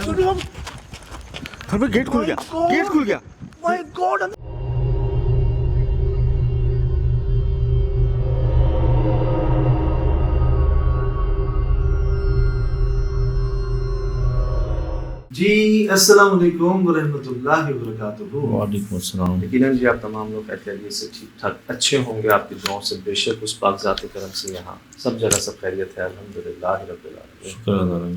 گھر میں گیٹ کھل گیا, گیٹ کھل گیا. مائی گاڈ. جی السلام علیکم ورحمۃ اللہ وبرکاتہ. وعلیکم السلام. یقیناً جی آپ تمام لوگ خیریت سے ٹھیک ٹھاک اچھے ہوں گے آپ کی دعاؤں سے. بے شک اس پاک ذات کرم سے یہاں سب جگہ سب خیریت ہے, الحمدللہ رب العالمین. شکر ادا کریں.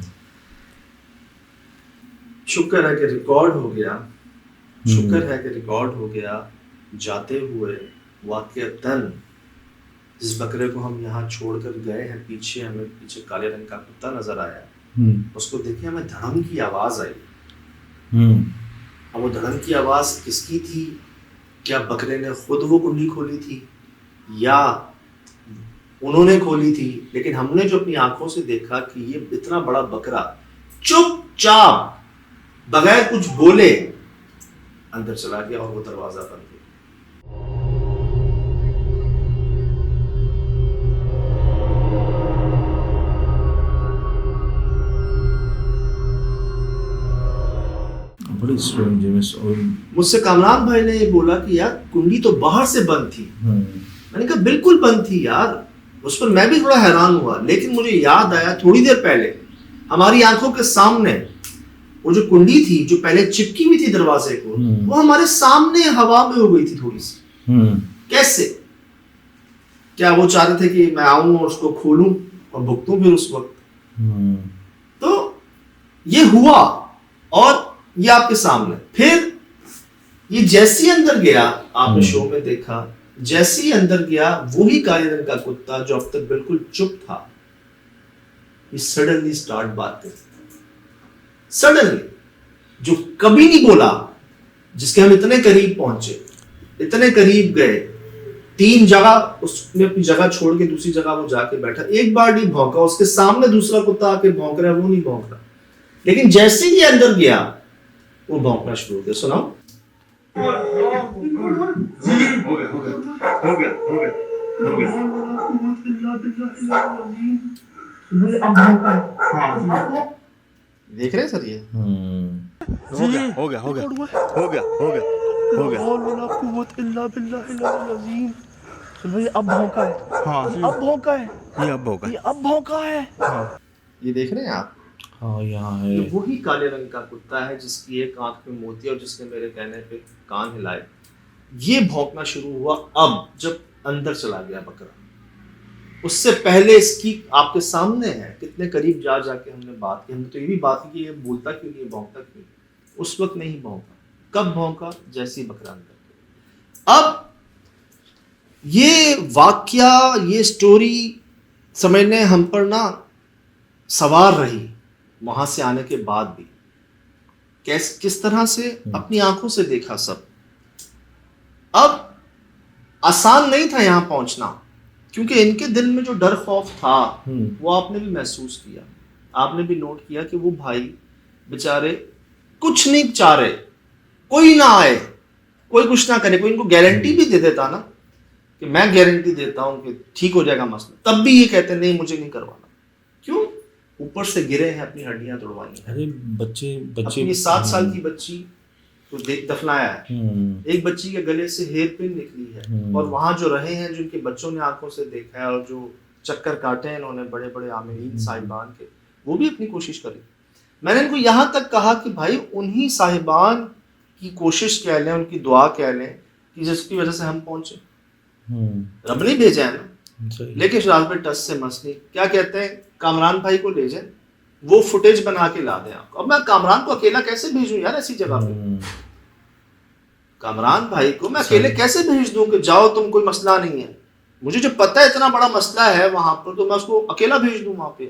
شکر ہے کہ ریکارڈ ہو گیا, شکر ہے کہ ریکارڈ ہو گیا جاتے ہوئے واقعتاً جس بکرے کو ہم یہاں چھوڑ کر گئے ہیں پیچھے, ہمیں پیچھے کالے رنگ کا کتا نظر آیا, اس کو دیکھیں ہمیں دھڑم کی آواز آئی. اب وہ دھڑم کی آواز کس کی تھی؟ کیا بکرے نے خود وہ کنڈی کھولی تھی یا انہوں نے کھولی تھی؟ لیکن ہم نے جو اپنی آنکھوں سے دیکھا کہ یہ اتنا بڑا بکرا چپ چاپ بغیر کچھ بولے اندر چلا گیا اور وہ دروازہ بند گیا. بڑی اسٹرینج ہے. مجھ سے کامران بھائی نے یہ بولا کہ یار کنڈی تو باہر سے بند تھی. میں نے کہا بالکل بند تھی یار. اس پر میں بھی تھوڑا حیران ہوا, لیکن مجھے یاد آیا تھوڑی دیر پہلے ہماری آنکھوں کے سامنے وہ جو کنڈی تھی جو پہلے چپکی ہوئی تھی دروازے کو, وہ ہمارے سامنے ہوا میں ہو گئی تھی تھوڑی سی. کیسے؟ کیا وہ چاہ رہے تھے کہ میں آؤں اور اس کو کھولوں اور بھگتوں پھر اس وقت؟ تو یہ ہوا اور یہ آپ کے سامنے. پھر یہ جیسی اندر گیا, آپ نے شو میں دیکھا, جیسی اندر گیا وہی کالے رنگ کا کتا جو اب تک بالکل چپ تھا, یہ سڈنلی سٹارٹ بات کرتا. سڈنلی جو کبھی نہیں بولا, جس کے ہم اتنے قریب پہنچے, اتنے قریب گئے, 3 جگہ اس نے اپنی جگہ چھوڑ کے دوسری جگہ وہ جا کے بیٹھا, ایک بار نہیں بھونکا. اس کے سامنے دوسرا کتا آ کے بھونک رہا ہے, وہ نہیں بھونک رہا. لیکن جیسے ہی اندر گیا وہ بھونکنا شروع ہو گیا. سناؤ. دیکھ رہے ہیں سر, یہ ہو گیا ہو گیا ہو گیا ہو گیا ہو گیا ہو گیا. اب بھونکا ہے. ہاں اب بھونکا ہے. یہ اب ہوگا, یہ اب بھونکا ہے. یہ دیکھ رہے ہیں آپ, ہاں یہاں ہے. یہ وہی کالے رنگ کا کتا ہے جس کی ایک آنکھ میں موتی اور جس نے میرے کہنے پہ کان ہلائے. یہ بھونکنا شروع ہوا اب جب اندر چلا گیا بکرا. اس سے پہلے اس کی آپ کے سامنے ہے کتنے قریب جا جا کے ہم نے بات کی. ہم نے تو یہ بھی بات کی کہ یہ بولتا کیوں نہیں, بھونکتا کیوں نہیں. اس وقت نہیں بھونکا. کب بھونکا؟ جیسے ہی بکرا اندر گیا. اب یہ واقعہ, یہ سٹوری سمجھنے ہم پر نہ سوار رہی وہاں سے آنے کے بعد بھی. کس طرح سے اپنی آنکھوں سے دیکھا سب. اب آسان نہیں تھا یہاں پہنچنا, کیونکہ ان کے دل میں جو ڈر خوف تھا وہ آپ نے بھی محسوس کیا, آپ نے بھی نوٹ کیا کہ وہ بھائی بیچارے کچھ نہیں چاہ رہے, کوئی نہ آئے, کوئی کچھ نہ کرے. کوئی ان کو گارنٹی بھی دے دیتا نا کہ میں گارنٹی دیتا ہوں کہ ٹھیک ہو جائے گا مسئلہ, تب بھی یہ کہتے نہیں مجھے نہیں کروانا. کیوں؟ اوپر سے گرے ہیں, اپنی ہڈیاں توڑوائی ہیں. ارے بچے اپنی 7 سال کی بچی کو دفنایا ہے. ایک بچی کے گلے سے ہیئر پن نکلی ہے, اور وہاں جو رہے ہیں جن کے بچوں نے آنکھوں سے دیکھا ہے اور جو چکر کاٹے ہیں انہوں نے بڑے بڑے عاملین صاحبان کے, وہ بھی اپنی کوشش کری. میں نے ان کو یہاں تک کہا کہ بھائی انہی صاحبان کی کوشش کہہ لیں, ان کی دعا کہہ لیں کہ جس کی وجہ سے ہم پہنچے. رب نے بھیجا ہے نا. لیکن شراب پہ ٹچ سے مسئلہ کیا کہتے ہیں, کامران بھائی کو لے جائیں, وہ فوٹیج بنا کے لا دیں آپ کو. اب میں کامران کو اکیلا کیسے بھیجوں یار ایسی جگہ پہ؟ کامران بھائی کو میں اکیلے کیسے بھیج دوں کہ جاؤ تم, کوئی مسئلہ نہیں ہے. مجھے جو پتہ ہے اتنا بڑا مسئلہ ہے وہاں پر, تو میں اس کو اکیلا بھیج دوں وہاں پہ.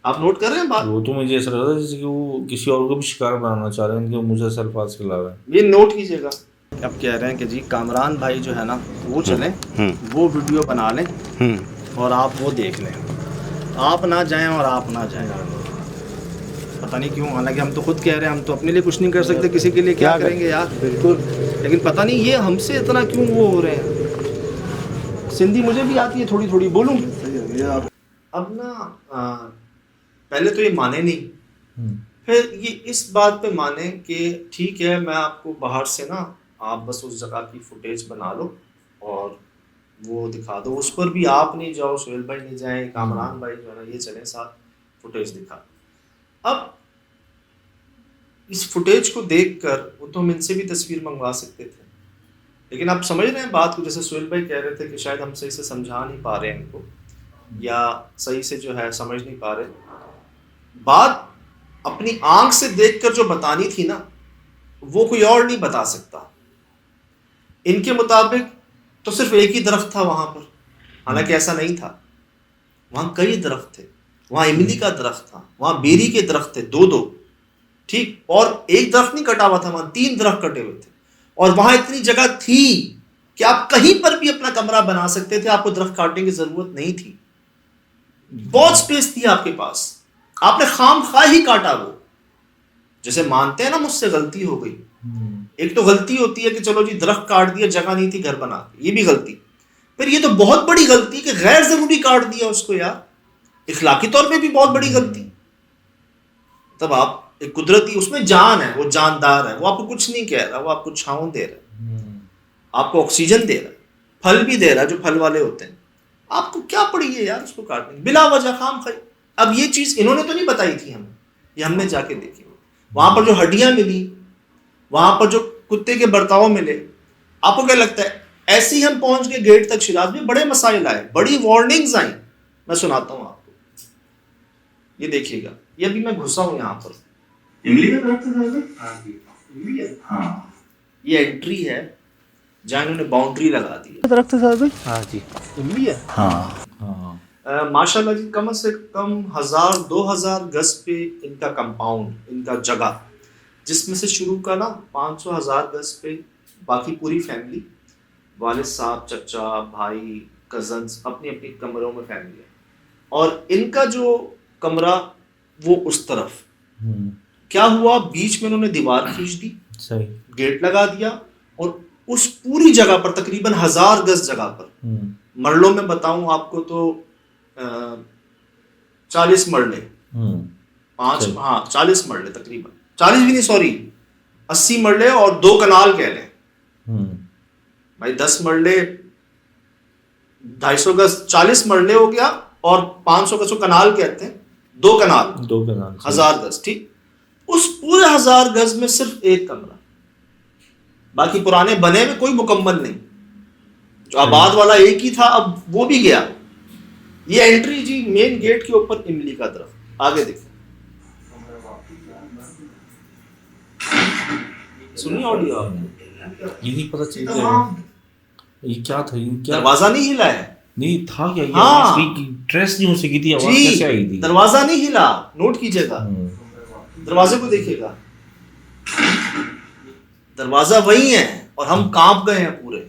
آپ نوٹ کر رہے ہیں بات؟ وہ تو مجھے ایسا لگ رہا ہے جیسے کہ وہ کسی اور کو بھی شکار بنانا چاہ رہے ہیں, ان کے مجھے ایسے الفاظ کھلا رہے ہیں. یہ نوٹ کیجیے گا. اب کہہ رہے ہیں کہ جی کامران بھائی جو ہے نا وہ چلیں, وہ ویڈیو بنا لیں اور آپ وہ دیکھ لیں, آپ نہ جائیں اور آپ نہ جائیں. پتہ نہیں کیوں, حالانکہ ہم تو خود کہہ رہے ہیں ہم تو اپنے لیے کچھ نہیں کر سکتے, کسی کے لیے کیا کریں گے یار. بالکل. لیکن پتہ نہیں یہ ہم سے اتنا کیوں وہ ہو رہے ہیں. سندھی مجھے بھی آتی ہے تھوڑی تھوڑی, بولوں. اب نا پہلے تو یہ مانے نہیں پھر یہ اس بات پہ مانیں کہ ٹھیک ہے میں آپ کو باہر سے نا آپ بس اس جگہ کی فوٹیج بنا لو اور وہ دکھا دو، اس پر بھی آپ نہیں جاؤ، سہیل بھائی نہیں جائیں، کامران بھائی جو ہے نا یہ چلیں ساتھ فوٹیج دکھا. اب اس فوٹیج کو دیکھ کر وہ تو ہم ان سے بھی تصویر منگوا سکتے تھے، لیکن آپ سمجھ رہے ہیں بات کو، جیسے سہیل بھائی کہہ رہے تھے کہ شاید ہم صحیح سے سمجھا نہیں پا رہے ہیں ان کو، یا صحیح سے جو ہے سمجھ نہیں پا رہے. بات اپنی آنکھ سے دیکھ کر جو بتانی تھی نا وہ کوئی اور نہیں بتا سکتا. ان کے مطابق تو صرف ایک ہی درخت تھا وہاں پر، حالانکہ ایسا نہیں تھا، وہاں کئی درخت تھے. وہاں املی کا درخت تھا، وہاں بیری کے درخت تھے، دو ٹھیک، اور ایک درخت نہیں کٹا ہوا تھا، وہاں 3 درخت کٹے ہوئے تھے. اور وہاں اتنی جگہ تھی کہ آپ کہیں پر بھی اپنا کمرہ بنا سکتے تھے، آپ کو درخت کاٹنے کی ضرورت نہیں تھی. بہت سپیس تھی آپ کے پاس، آپ نے خام خواہ ہی کاٹا. وہ جیسے مانتے ہیں نا مجھ سے غلطی ہو گئی، ایک تو غلطی ہوتی ہے کہ چلو جی درخت کاٹ دیا، جگہ نہیں تھی گھر بنا کے، یہ بھی غلطی. پھر یہ تو بہت بڑی غلطی کہ غیر ضروری کاٹ دیا اس کو یار، اخلاقی طور پہ بھی بہت بڑی غلطی. تب آپ ایک قدرتی، اس میں جان ہے، وہ جاندار ہے، وہ آپ کو کچھ نہیں کہہ رہا، وہ آپ کو چھاؤں دے رہا ہے، آپ کو آکسیجن دے رہا ہے، پھل بھی دے رہا ہے جو پھل والے ہوتے ہیں. آپ کو کیا پڑی ہے یار اس کو کاٹنے کی بلا وجہ خام خواہ. اب یہ چیز انہوں نے تو نہیں بتائی تھی ہمیں، یہ ہم نے جا کے دیکھی. وہاں پر جو ہڈیاں ملی، وہاں پر جو کتے کے برتاؤ ملے، آپ کو کیا لگتا ہے ایسے ہی ہم پہنچ گئے گیٹ تک؟ شیراز میں بڑے مسائل آئے، بڑی وارننگز آئیں. میں سناتا ہوں آپ کو، یہ دیکھیے گا، یہ ابھی میں گھسا ہوں یہاں پر. املی کا درخت، ہاں یہ انٹری ہے جہاں انہوں نے باؤنڈری لگا دی ہے. درخت ہاں جی املی ہے، ہاں ماشاء اللہ جی. کم سے کم 1000-2000 گز پہ ان کا کمپاؤنڈ، ان کا جگہ، جس میں سے شروع کا نا 500-1000 گز پہ باقی پوری فیملی، والد صاحب، چچا، بھائی، کزنس، اپنی اپنی کمروں میں فیملی ہے. اور ان کا جو کمرہ وہ اس طرف. کیا ہوا، بیچ میں انہوں نے دیوار کھینچ دی، صحیح گیٹ لگا دیا، اور اس پوری جگہ پر تقریباً 1000 گز جگہ پر، مرلوں میں بتاؤں آپ کو تو 40 مرلے، 40 مرلے تقریباً، 40 بھی نہیں، سوری 80 مرلے اور 2 کنال کہہ لیں بھائی. 10 مرلے 250 گز، 40 مرلے ہو گیا، اور 500 گز کو کنال کہتے ہیں، 2 کنال 1000 گز. ٹھیک، اس پورے 1000 گز میں صرف ایک کمرہ، باقی پرانے بنے میں کوئی مکمل نہیں. جو آباد والا ایک ہی تھا، اب وہ بھی گیا. یہ انٹری جی مین گیٹ کے اوپر املی کا درخت. آگے دیکھیں، سنی آڈیو آپ نے؟ یہ نہیں پتہ چلتا یہ کیا تھا، یہ کیا دروازہ نہیں ہلا ہے، نہیں تھا کیا، یہ ہاں آواز ٹریس نہیں ہو سکی تھی، آواز کیسے آئی تھی؟ دروازہ نہیں ہلا، نوٹ کیجئے گا، دروازے کو دیکھیے گا، دروازہ وہی ہے، اور ہم کانپ گئے ہیں پورے.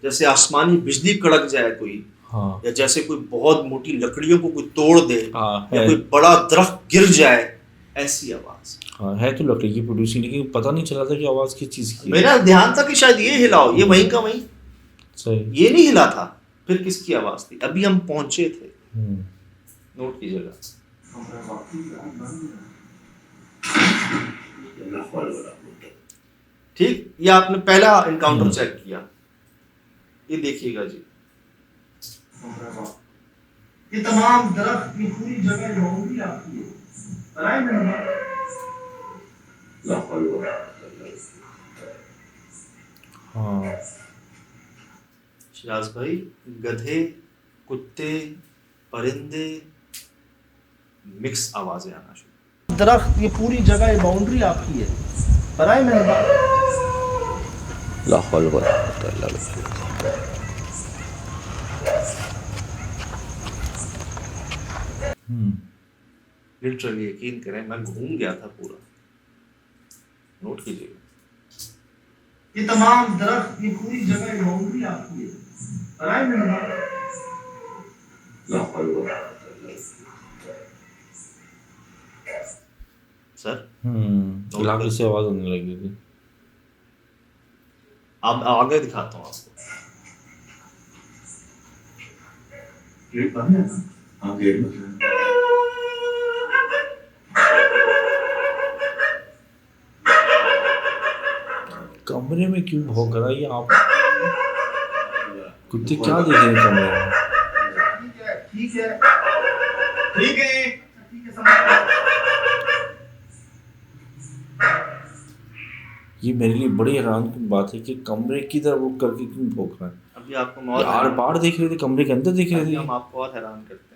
جیسے آسمانی بجلی کڑک جائے کوئی، یا جیسے کوئی بہت موٹی لکڑیوں کو کوئی توڑ دے، یا کوئی بڑا درخت گر جائے، ایسی آواز. ہے تو لکڑی کی پروڈیوسنگ، لیکن پتہ نہیں چلا تھا کہ آواز کس چیز کی. میرا دھیان تھا کہ شاید یہ ہلاؤ، یہ وہیں کا وہیں، صحیح یہ نہیں ہلا تھا. پھر کس کی آواز تھی؟ ابھی ہم پہنچے تھے، نوٹ کیجیے گا. ٹھیک، یہ آپ نے پہلا انکاؤنٹر چیک کیا، یہ دیکھیے گا جی، یہ تمام درخت، یہ پوری جگہ یہودی آپ کی ہے. شراز بھائی، گدھے، کتے، پرندے، مکس آوازیں آنا شروع. درخت، یہ پوری جگہ، یہ باؤنڈری آپ کی ہے، برائے مہربانی. لٹرلی یقین کریں میں گھوم گیا تھا پورا. نوٹ کیجیے گا، یہ تمام درخت، یہ پوری جگہ، یہ باؤنڈری آپ کی ہے، برائے مہربانی. سر علاقے سے آواز آنے لگی تھی. اب آگے دکھاتا ہوں آپ کو. ہاں گیٹ بند ہے. کمرے میں کیوں بھونک رہا ہے یہ آپ کتے کیا دیکھ رہے ہیں کمرے میں؟ ٹھیک ہے ٹھیک ہے. یہ میرے لیے بڑی حیران کن بات ہے کہ کمرے کی طرف رک کر کے کیوں بھونک رہا ہے. ابھی آپ کو آر پار دیکھ رہے تھے، کمرے کے اندر دیکھ رہے تھے. ہم آپ کو اور حیران کرتے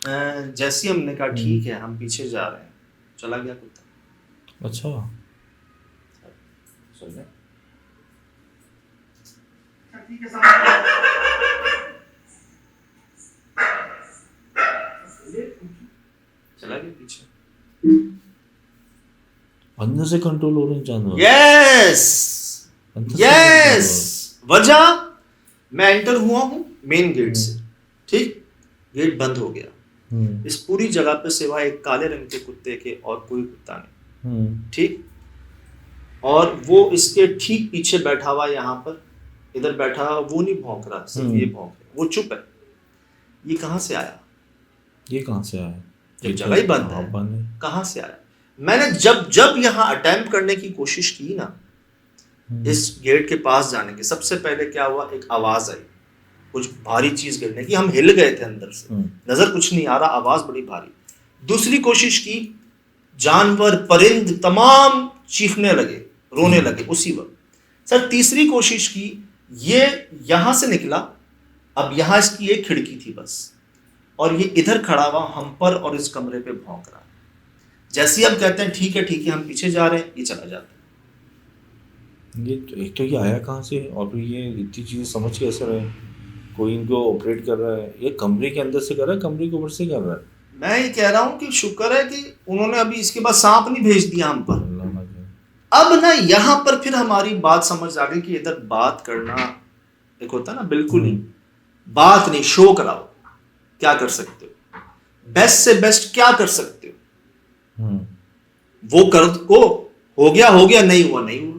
ہیں. جیسے ہم نے کہا ٹھیک ہے ہم پیچھے جا رہے ہیں، چلا گیا کتا. اچھا سن لیں. چلا گیا پیچھے. اندر سے کنٹرول ہو رہے ہیں جانور. یس یس. وجہ میں انٹر ہوا ہوں مین گیٹ سے، ٹھیک، گیٹ بند ہو گیا. اس پوری جگہ پہ سوائے ایک کالے رنگ کے کتے کے اور کوئی کتا نہیں، ٹھیک. اور وہ اس کے ٹھیک پیچھے بیٹھا ہوا یہاں پر، ادھر بیٹھا ہوا، وہ نہیں بھونک رہا، صرف یہ بھونک رہا، وہ چپ ہے. یہ کہاں سے آیا؟ یہ کہاں سے آیا؟ جب جگہ ہی بند ہے کہاں سے آیا؟ میں نے جب یہاں اٹیمپٹ کرنے کی کوشش کی نا اس گیٹ کے پاس جانے کی، سب سے پہلے کیا ہوا، ایک آواز آئی کچھ بھاری چیز گرنے کی. ہم ہل گئے تھے اندر سے، نظر کچھ نہیں آ رہا، آواز بڑی بھاری. دوسری کوشش کی، جانور پرند تمام چیخنے لگے، رونے لگے اسی وقت. سر تیسری کوشش کی، یہ یہاں سے نکلا، اب یہاں اس کی ایک کھڑکی تھی بس، اور یہ ادھر کھڑا ہوا ہم پر اور اس کمرے پہ بھونک رہا. جیسے ہم کہتے ہیں ٹھیک ہے ہم پیچھے جا رہے ہیں، یہ چلا جاتا ہے. یہ ایک تو یہ آیا کہاں سے، اور پھر یہ اتنی چیزیں سمجھ کیسے رہے؟ کوئی ان کو آپریٹ کر رہا ہے، یہ کمرے کے اندر سے کر رہا ہے، کمرے کے اوپر سے کر رہا ہے. میں یہ کہہ رہا ہوں کہ شکر ہے کہ انہوں نے ابھی اس کے بعد سانپ نہیں بھیج دیا ہم پر. اب نا یہاں پر پھر ہماری بات سمجھ آ گئی کہ ادھر بات کرنا ایک ہوتا ہے نا، بالکل ہی بات نہیں، شو کراؤ. کیا کر سکتے ہو؟ بیسٹ سے بیسٹ کیا کر سکتے ہو؟ وہ کر کو ہو گیا، نہیں ہوا نہیں ہوا.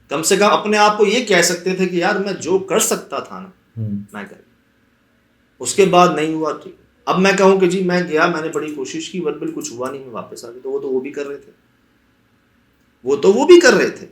کم سے کم اپنے آپ کو یہ کہہ سکتے تھے کہ یار میں جو کر سکتا تھا نا میں کر. اس کے بعد نہیں ہوا. ٹھیک، اب میں کہوں کہ جی میں گیا، میں نے بڑی کوشش کی، وربل کچھ ہوا نہیں، میں واپس آ گیا. تو وہ بھی کر رہے تھے، وہ بھی کر رہے تھے.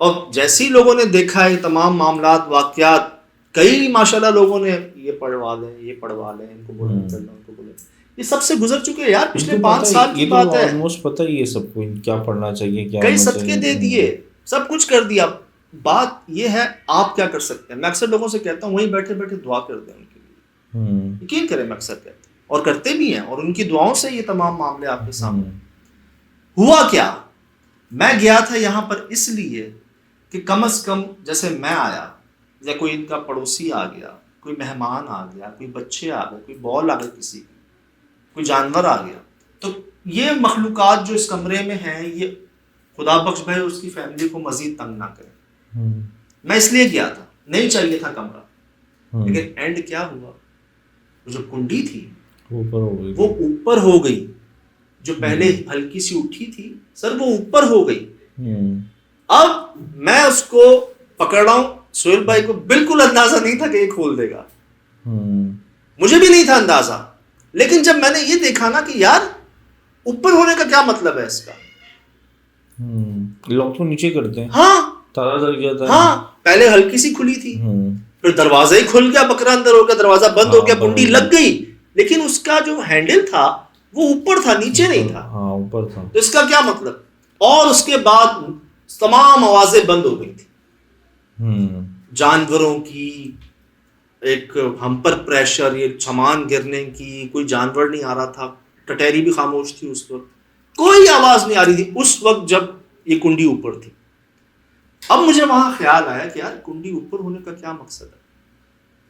اور جیسے ہی لوگوں نے دیکھا ہے تمام معاملات واقعات، کئی ماشاءاللہ لوگوں نے یہ پڑھوا لیں ان کو بولیں، ان کو بولیں، یہ سب سے گزر چکے ہیں یار، پچھلے 5 سال کی بات ہے. آلموسٹ پتہ ہی ہے سب کو کیا پڑھنا چاہیے، کیا کئی صدقے دے دیے، سب کچھ کر دیا. بات یہ ہے آپ کیا کر سکتے ہیں. میں اکثر لوگوں سے کہتا ہوں وہیں بیٹھے بیٹھے دعا کر دیں ان کے لیے. یقین کریں میں اکثر کہتا ہوں اور کرتے بھی ہیں، اور ان کی دعاؤں سے یہ تمام معاملے آپ کے سامنے. ہوا کیا، میں گیا تھا یہاں پر اس لیے کہ کم از کم جیسے میں آیا یا کوئی ان کا پڑوسی آ گیا، کوئی مہمان آ گیا، کوئی بچے آ گئے، کوئی بال آ گئے، کسی کی کوئی جانور آ گیا، تو یہ مخلوقات جو اس کمرے میں ہیں یہ خدا بخش بھائی اس کی فیملی کو مزید تنگ نہ کرے. میں اس لیے گیا تھا، نہیں چاہیے تھا کمرہ. لیکن اینڈ کیا ہوا، جو کنڈی تھی وہ اوپر ہو گئی. جو پہلے ہلکی سی اٹھی تھی سر وہ اوپر ہو گئی. اب میں اس کو پکڑ رہا ہوں، سہیل بھائی کو بالکل اندازہ نہیں تھا کہ یہ کھول دے گا، مجھے بھی نہیں تھا اندازہ. لیکن جب میں نے یہ دیکھا نا کہ یار اوپر ہونے کا کیا مطلب ہے اس کا، لوگ تو نیچے کرتے ہیں، ہاں تارا در گیا تھا. ہاں پہلے ہلکی سی کھلی تھی، پھر دروازہ ہی کھل گیا، بکرا اندر ہو گیا، دروازہ بند ہو گیا، کنڈی لگ گئی. لیکن اس کا جو ہینڈل تھا وہ اوپر تھا، نیچے نہیں تھا. ہاں اوپر تھا. تو اس کا کیا مطلب؟ اور اس کے بعد تمام آوازیں بند ہو گئی تھی، جانوروں کی، ایک ہم پر پریشر، یہ سامان گرنے کی، کوئی جانور نہیں آ رہا تھا، ٹٹیری بھی خاموش تھی اس وقت، کوئی آواز نہیں آ رہی تھی اس وقت جب یہ کنڈی اوپر تھی. اب مجھے وہاں خیال آیا کہ یار کنڈی اوپر ہونے کا کیا مقصد ہے.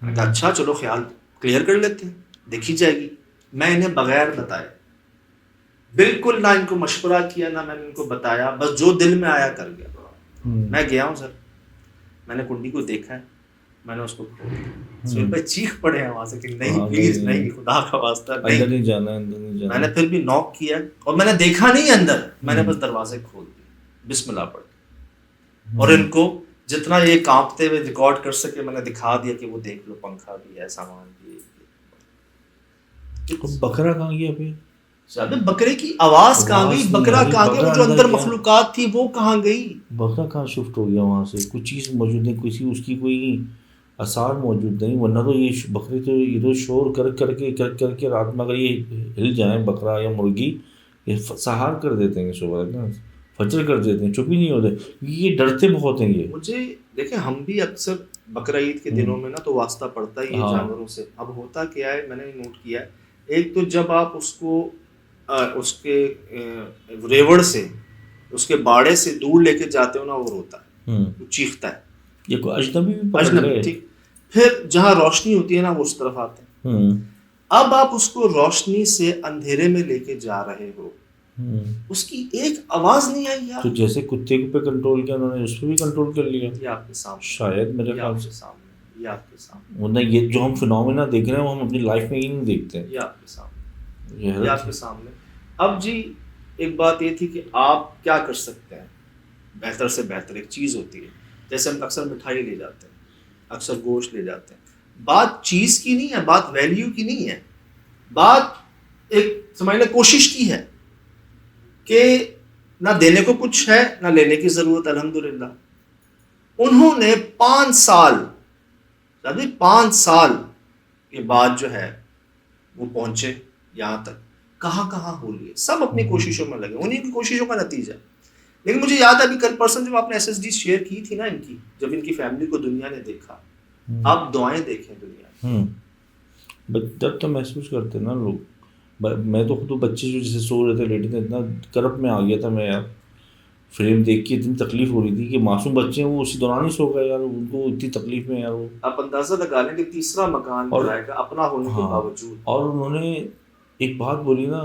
میں نے کہا اچھا چلو خیال کلیئر کر لیتے ہیں، دیکھی جائے گی. میں انہیں بغیر بتائے، بالکل نہ ان کو مشورہ کیا، نہ میں نے ان کو بتایا، بس جو دل میں آیا کر گیا. میں گیا ہوں سر، میں نے کنڈی کو دیکھا ہے، میں نے اس کو کھول دیا. سہیل بھائی چیخ پڑے ہیں وہاں سے کہ نہیں پلیز نہیں، خدا کا واسطہ اندر نہیں جانا. میں نے پھر بھی نوک کیا اور میں نے دیکھا نہیں اندر، میں نے بس دروازے کھول دیے بسم اللہ پڑھ کے، اور ان کو جتنا یہ کانپتے ہوئے ریکارڈ کر سکے میں نے دکھا دیا کہ وہ دیکھ لو پنکھا بھی ہے، سامان بھی ہے. بکرا کہاں گیا پھر؟ ابھی بکرے کی آواز کہاں گئی, بکرا کہاں گیا, وہ جو اندر مخلوقات تھی وہ کہاں گئی؟ بکرا کہاں شفٹ ہو گیا وہاں سے؟ کچھ چیز موجود نہیں, کسی اس کی کوئی آثار موجود نہیں, ورنہ تو یہ بکرے تو ادھر شور کر کے رات میں اگر یہ ہل جائیں بکرا یا مرغی, یہ سہار کر دیتے ہیں صبح نا, فجر کر دیتے ہیں, چپ ہی نہیں ہوتے, یہ ڈرتے بہت ہیں یہ. مجھے دیکھیں, ہم بھی اکثر بقرہ عید کے دنوں میں نا تو واسطہ پڑتا ہی ہے جانوروں سے. اب ہوتا کیا ہے, میں نے نوٹ کیا ہے, ایک تو جب آپ اس کو اس کے ریوڑ سے, اس کے باڑے سے دور لے کے جاتے ہو نا, وہ روتا ہے, وہ چیختا ہے, یہ کوئی اجنبی بھی پکڑ لے. ٹھیک, پھر جہاں روشنی ہوتی ہے نا وہ اس طرف آتے ہیں. اب آپ اس کو روشنی سے اندھیرے میں لے کے جا رہے ہو, اس کی ایک آواز نہیں آئی یار. تو جیسے کتے پہ کنٹرول کیا انہوں نے, اس پہ بھی کنٹرول کر لیا. یہ آپ کے سامنے, شاید میرے خیال سے یہ آپ کے سامنے, ورنہ یہ جو ہم فنومینا دیکھ رہے ہیں وہ ہم اپنی لائف میں ہی نہیں دیکھتے ہیں. یہ آپ کے سامنے, یہ آپ کے سامنے. اب جی ایک بات یہ تھی کہ آپ کیا کر سکتے ہیں, بہتر سے بہتر ایک چیز ہوتی ہے, جیسے ہم اکثر مٹھائی لے جاتے ہیں, اکثر گوشت لے جاتے ہیں. بات چیز کی نہیں ہے, بات ویلیو کی نہیں ہے, بات ایک سمجھ لیں کوشش کی ہے کہ نہ دینے کو کچھ ہے نہ لینے کی ضرورت. الحمدللہ انہوں نے 5 سال کے بعد جو ہے وہ پہنچے یہاں تک. کہاں ہو لیے, سب اپنی کوششوں میں لگے, انہیں کی کوششوں کا نتیجہ. لیکن مجھے یاد ہے ابھی کل پرسن جب آپ نے SSD شیئر کی تھی نا ان کی, جب ان کی فیملی کو دنیا نے دیکھا, آپ دعائیں دیکھیں دنیا جب تو محسوس کرتے نا لوگ. میں تو خود بچے جو جیسے سو رہے تھے لیٹے تھے, اتنا کرب میں آ گیا تھا میں یار, فریم دیکھ کے اتنی تکلیف ہو رہی تھی کہ معصوم بچے ہیں وہ اسی دوران ہی سو گئے یار, ان کو اتنی تکلیف میں یار. وہ آپ اندازہ لگا لیں کہ تیسرا مکان جائے گا اپنا ہونے کے باوجود. اور انہوں نے ایک بات بولی نا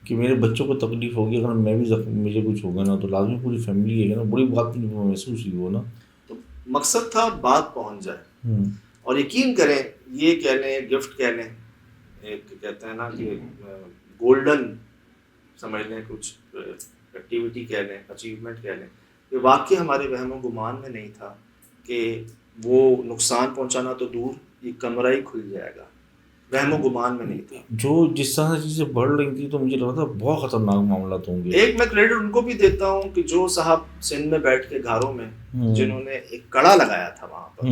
کہ میرے بچوں کو تکلیف ہوگی, اگر میں بھی مجھے کچھ ہوگا نا تو لازمی پوری فیملی ہے نا, بڑی بات محسوس ہوئی وہ نا. تو مقصد تھا بات پہنچ جائے. اور یقین کریں, یہ کہہ لیں گفٹ کہہ لیں, ایک کہتے ہیں نا کہ گولڈن سمجھ لیں, کچھ ایکٹیویٹی کہہ لیں, اچیومنٹ کہہ لیں, یہ واقعی ہمارے وہم و گمان میں نہیں تھا کہ وہ نقصان پہنچانا تو دور, یہ کمرہ ہی کھل جائے گا, وہم و گمان میں نہیں تھا. جو جس طرح سے چیزیں بڑھ رہی تھی تو مجھے لگا تھا بہت خطرناک معاملات ہوں گے. ایک میں کریڈٹ ان کو بھی دیتا ہوں کہ جو صاحب سندھ میں بیٹھ کے گھروں میں جنہوں نے ایک کڑا لگایا تھا وہاں پر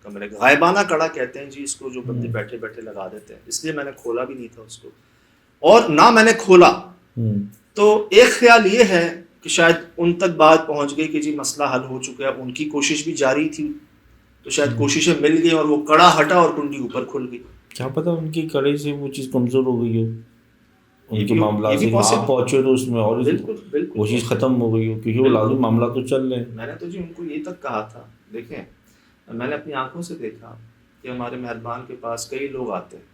کمرے, غائبانہ کڑا کہتے ہیں جی اس کو, جو بندے بیٹھے بیٹھے لگا دیتے ہیں, اس لیے میں نے کھولا بھی نہیں تھا اس کو, اور نہ میں نے کھولا. تو ایک خیال یہ ہے کہ شاید ان تک بات پہنچ گئی کہ جی مسئلہ حل ہو چکا ہے, ان کی کوشش بھی جاری تھی تو شاید کوششیں مل گئی اور وہ کڑا ہٹا اور کنڈی اوپر کھل گئی. کیا پتا ان کی کڑے سے وہ چیز کمزور ہو گئی ہو, ان کے معاملات سے آپ پہنچے تو اس میں اور وہ چیز ختم ہو گئی ہو, کیونکہ وہ لازم معاملات تو چل رہے ہیں. میں نے تو جی ان کو یہ تک کہا تھا, دیکھیں میں نے اپنی آنکھوں سے دیکھا کہ ہمارے مہربان کے پاس کئی لوگ آتے ہیں,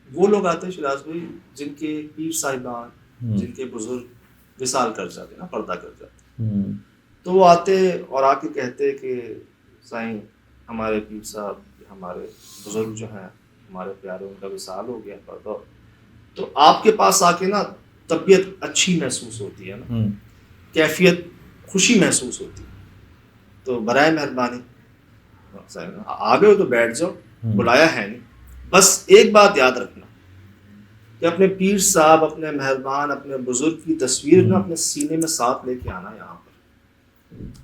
وہ لوگ آتے ہیں شراز بھائی جن کے پیر صاحبان, جن کے بزرگ وصال کر جاتے نا, پردہ کر جاتے, تو وہ آتے اور آ کے کہتے کہ سائیں ہمارے پیر صاحب, ہمارے بزرگ جو ہیں ہمارے پیارے, ان کا وصال ہو گیا پردہ. تو آپ کے پاس آ کے نا طبیعت اچھی محسوس ہوتی ہے نا, کیفیت خوشی محسوس ہوتی ہے. تو برائے مہربانی آ گئے ہو تو بیٹھ جاؤ, بلایا ہے نہیں. بس ایک بات یاد رکھنا کہ اپنے پیر صاحب, اپنے مہربان, اپنے بزرگ کی تصویر نا اپنے سینے میں ساتھ لے کے آنا یہاں پر.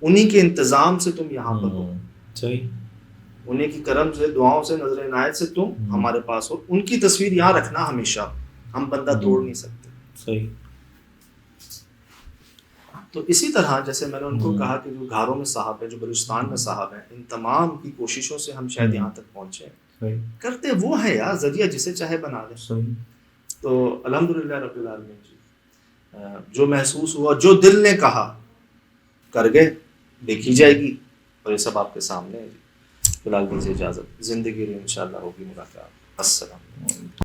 انہی کے انتظام سے تم یہاں پر ہو, صحیح, انہیں کی کرم سے, دعاؤں سے, نظر عنایت سے تم ہمارے پاس ہو. ان کی تصویر یہاں رکھنا ہمیشہ, ہم بندہ توڑ نہیں سکتے. صحیح. تو اسی طرح جیسے میں نے ان کو کہا کہ جو گھاروں میں صاحب ہیں, جو بلوچستان میں صاحب ہیں, ان تمام کی کوششوں سے ہم شاید یہاں تک پہنچے. کرتے وہ ہیں یار, ذریعہ جسے چاہے بنا دیں. تو الحمدللہ رب العالمین جی, جو محسوس ہوا, جو دل نے کہا کر گئے, دیکھی جائے گی, اور یہ سب آپ کے سامنے ہے. فی الحال دیجیے اجازت, زندگی میں انشاءاللہ ہوگی ملاقات. السلام.